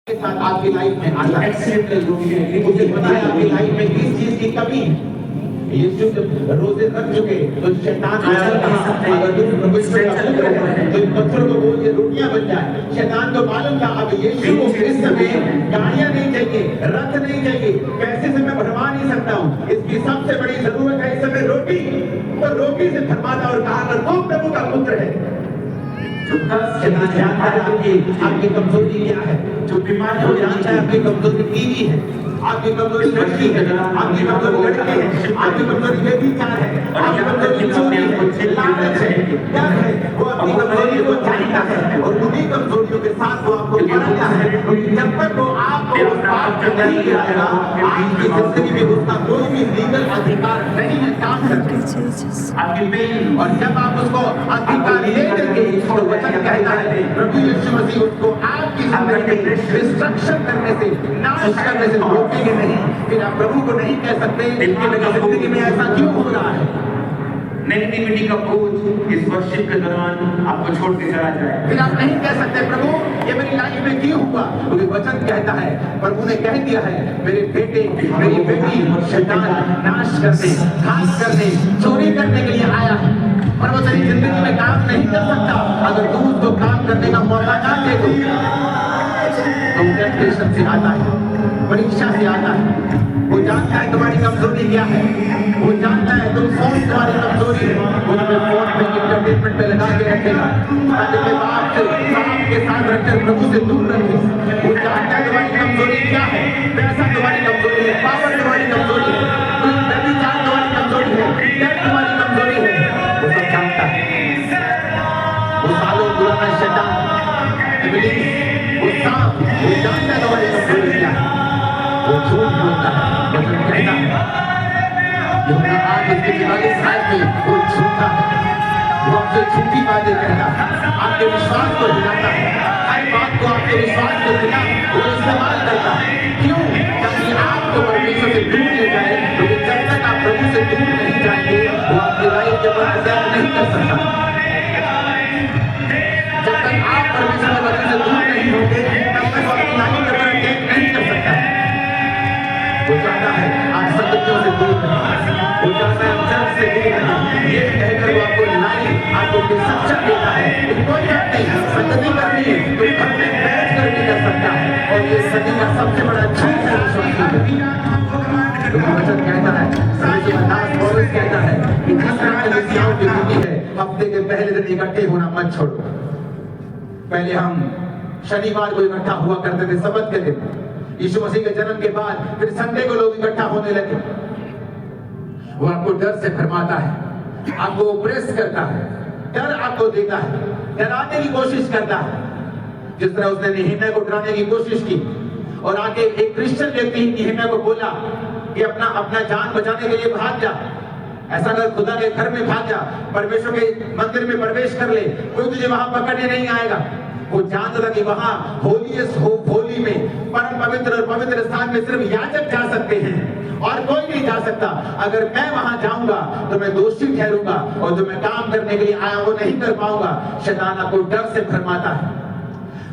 के साथ आपकी लाइफ में आता है। मुझे पता है आपकी लाइफ में किस चीज की कमी है। यीशु जब रोजे रख चुके तो शैतान आया और कहा अगर तुम परमेश्वर का पुत्र है तो इन पत्थरों को बोल के रोटियां बन जाए। शैतान को मालूम था अब यीशु को इस समय गाड़ियां नहीं चाहिए, रथ नहीं चाहिए, पैसे से मैं भरवा नहीं सकता हूँ। इसकी सबसे बड़ी जरूरत है इस समय रोटी। तो रोटी से भरमाता और कहा अगर तू प्रभु का पुत्र है। शैतान जानता है आपकी कमजोरी क्या है। जो बीमार हो जानता है आपकी कमजोरी टीवी है, आपकी कमजोरी लड़की है, आपकी कमजोरी लड़के है, आपकी कमजोरी व्यभिचार है, आपकी कमजोरी चोरी है, लालच है, डर है। वो अपनी कमजोरी को जानता है और उन्हीं कमजोरियों के साथ वो आपको बनाता है। जब तक वो आपको उस बात को नहीं गिराएगा आपकी जिंदगी में उसका कोई भी लीगल अधिकार नहीं है काम करने आपकी बेल। और जब आप उसको अधिकार ले लेंगे तो वचन कहता है प्रभु यीशु मसीह उसको आपकी जिंदगी में डिस्ट्रक्शन करने से, नाश करने से रोकेंगे नहीं। फिर आप प्रभु को नहीं कह सकते कि मेरी जिंदगी में ऐसा क्यों हो रहा है। नेगेटिविटी का बोझ इस वर्षिप के दौरान आपको छोड़ के चला जाए। फिर आप नहीं कह सकते प्रभु ये मेरी लाइफ में क्यों हुआ, क्योंकि वचन कहता है प्रभु ने कह दिया है मेरे बेटे मेरी बेटी शैतान नाश करने, घात करने, चोरी करने के लिए आया है पर वो तेरी जिंदगी में काम नहीं कर सकता अगर तुम उसको काम करने का मौका ना दे दो। टेम्पटेशन से आता है, परीक्षा से आता है। वो जानता है तुम्हारी कमजोरी क्या है, वो जानता है तुम फोन तुम्हारी कमजोरी है। वो तुम्हें फोन पे इंटरटेनमेंट पे लगा के रखेगा ताकि मैं बाप के साथ रखकर प्रभु से दूर रखे। वो जानता है तुम्हारी कमजोरी क्या है, पैसा तुम्हारी कमजोरी है, पावर तुम्हारी कमजोरी है, व्यभिचार तुम्हारी कमजोरी है, डर तुम्हारी कमजोरी है। वो सब जानता है। वो सालों पुराना शैतान इब्लीस, वो सांप, वो जानता है तुम्हारी कमजोरी क्या है। वो झूठ बोलता है, वचन कहता है यूहन्ना 8:44 में वो झूठा है, वो आपसे झूठी बातें कहता है, आपके विश्वास को हिलाता है, हर बात को आपके विश्वास को हिला वो इस्तेमाल करता है। क्यों? ताकि आपको परमेश्वर से दूर ले जाए। क्योंकि जब तक आप प्रभु से दूर नहीं जाएंगे वो आपकी लाइफ के ऊपर असर नहीं कर सकता। जब तक आप परमेश्वर के वचन से दूर नहीं होंगे तब तक वो अपनी लाइफ के ऊपर अटैक नहीं कर सकता। वो चाहता है आप संगतियों से दूर रहें, वो चाहता है चर्च से दूर रहें। ये कहकर वो आपको लाइफ, आपको डिस्ट्रक्शन देता है। कोई बात नहीं, संगति करनी है तो घर में बैठ कर भी कर सकता है और ये सदी का सबसे बड़ा झूठ है विश्वासी का। वचन कहता है, दास पौलुस कहता है कि जिस तरह कलीसियाओं की ड्यूटी है हफ्ते के पहले दिन इकट्ठे होना मत छोड़ो। पहले हम शनिवार को इकट्ठा हुआ करते थे सबत के दिन। यीशु मसीह के जन्म के बाद फिर संडे को लोग इकट्ठा होने लगे। वो आपको डर से भरमाता है, आपको प्रेस करता है, डर आपको देता है, डराने की कोशिश करता है। जिस तरह उसने नहम्याह को डराने की कोशिश की और आके एक क्रिश्चियन व्यक्ति नहम्याह को बोला कि अपना जान बचाने के लिए भाग जा, ऐसा कर खुदा के घर में भाग जा, परमेश्वर के मंदिर में प्रवेश कर ले, कोई तुझे वहां पकड़ने नहीं आएगा। वो जानता था कि वहां होली में परम पवित्र और पवित्र स्थान में सिर्फ याजक जा सकते हैं और कोई नहीं जा सकता। अगर मैं वहां जाऊंगा तो मैं दोषी ठहरूंगा और जो मैं काम करने के लिए आया वो नहीं कर पाऊंगा। शैतान आपको डर से भरमाता है,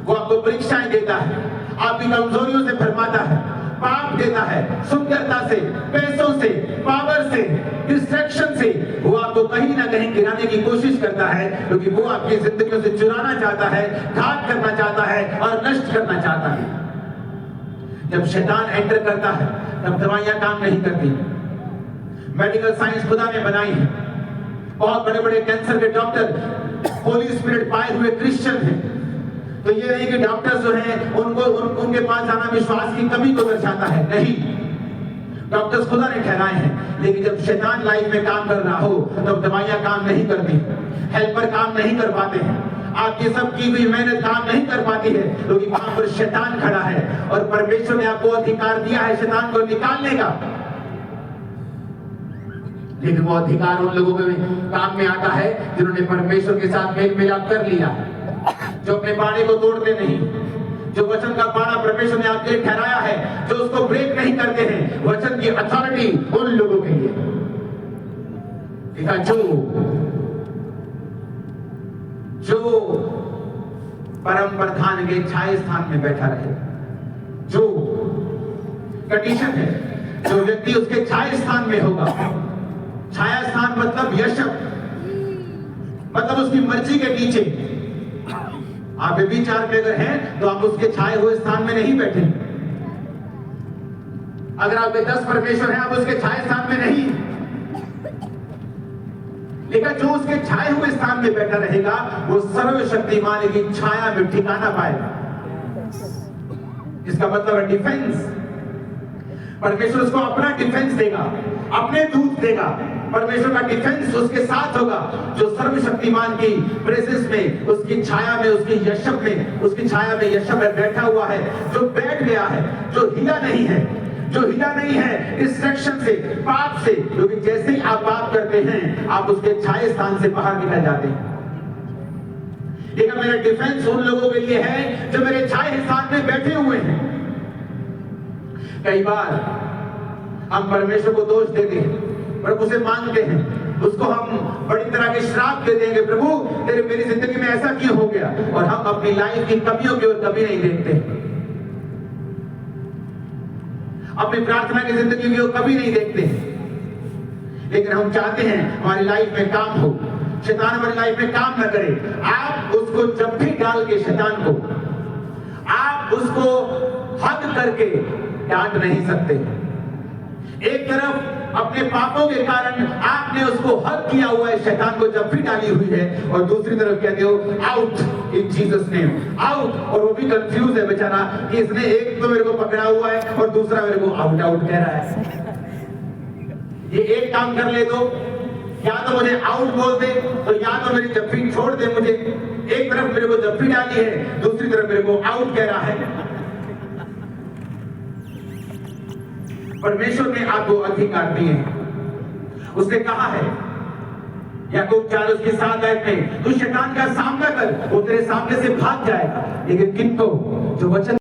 वो आपको परीक्षाएं देता है, आपकी कमजोरियों से भरमाता है, पाप देता है, सुंदरता से, पैसों से, पावर से, डिस्ट्रैक्शन से। वो आपको कहीं ना कहीं गिराने की कोशिश करता है क्योंकि वो आपकी जिंदगी से चुराना चाहता है, घात करना चाहता है और नष्ट करना चाहता है। जब शैतान एंटर करता है तब दवाइयां काम नहीं करती। मेडिकल साइंस खुदा ने बनाई है, बहुत बड़े बड़े कैंसर के डॉक्टर होली स्पिरिट पाए हुए क्रिश्चियन हैं। तो ये नहीं कि डॉक्टर्स जो हैं उनके पास जाना विश्वास की कमी को दर्शाता है, नहीं। डॉक्टर्स खुदा ने ठहराए हैं। लेकिन जब शैतान लाइफ में काम कर रहा हो तब दवाइयां काम नहीं करती, हेल्पर काम नहीं कर पाते हैं, आपकी सब की हुई मेहनत काम नहीं कर पाती है क्योंकि वहां पर शैतान खड़ा है और परमेश्वर ने आपको अधिकार दिया है शैतान को निकालने का। लेकिन वो अधिकार उन लोगों के काम में आता है जिन्होंने परमेश्वर के साथ मेल मिलाप कर लिया, जो अपने बाड़े को तोड़ते नहीं, जो वचन का बाड़ा परमेश्वर ने आपके लिए ठहराया है, जो उसको ब्रेक नहीं करते हैं। वचन की अथॉरिटी उन लोगों के लिए जो परम प्रधान के छाया स्थान में बैठा रहे। कंडीशन है। जो व्यक्ति उसके छाया स्थान में होगा, छाया स्थान मतलब यशब, मतलब उसकी मर्जी के नीचे। आप व्यभिचार में अगर हैं तो आप उसके छाए हुए स्थान में नहीं बैठे। अगर आप में 10 परमेश्वर हैं, आप उसके छाए स्थान में नहीं। लेकिन जो उसके छाए हुए स्थान में बैठा रहेगा वो सर्वशक्तिमान की छाया में ठिकाना पाएगा। इसका मतलब है डिफेंस। परमेश्वर उसको अपना डिफेंस देगा, अपने दूत देगा। परमेश्वर का डिफेंस उसके साथ होगा, जो सर्वशक्तिमान की प्रेजेंस में, उसकी छाया में, उसकी यशब में, उसकी छाया में यशब में बैठा हुआ है, जो बैठ गया है, जो हिला नहीं है, जो हिला नहीं है डिस्ट्रैक्शन से, पाप से। क्योंकि जैसे ही आप पाप करते हैं आप उसके छाया स्थान से बाहर निकल जाते हैं। लेकिन मेरा डिफेंस उन लोगों के लिए है जो मेरे छाया स्थान में बैठे हुए हैं। कई बार हम परमेश्वर को दोष देते हैं, प्रभु से मांगते हैं, उसको हम बड़ी तरह के श्राप दे देंगे, प्रभु तेरे मेरी जिंदगी में ऐसा क्यों हो गया, और हम अपनी लाइफ की कमियों की ओर कभी नहीं देखते, अपनी प्रार्थना की जिंदगी की ओर कभी नहीं देखते। लेकिन हम चाहते हैं हमारी लाइफ में काम हो, शैतान हमारी लाइफ में काम न करे। आप उसको जब भी डाल के शैतान को आप उसको हद करके डांट नहीं सकते। एक तरफ अपने पापों के कारण आपने उसको हद किया हुआ है, शैतान को जब भी डाली हुई है, और दूसरी तरफ कहते हो out in Jesus name, out. और वो भी कंफ्यूज है बेचारा कि इसने एक तो मेरे को पकड़ा हुआ है और दूसरा मेरे को आउट आउट कह रहा है। ये एक काम कर ले तो या तो मुझे आउट बोल दे, तो या तो मेरी जप्फी छोड़ दे मुझे। एक तरफ मेरे को जप्फी डाली है, दूसरी तरफ मेरे को आउट कह रहा है। परमेश्वर ने आपको अधिकार दिए हैं। उसने कहा है याकूब 4 उसके 7 आयत में, तू शैतान का सामना कर, वो तेरे सामने से भाग जाएगा। लेकिन किनको जो वचन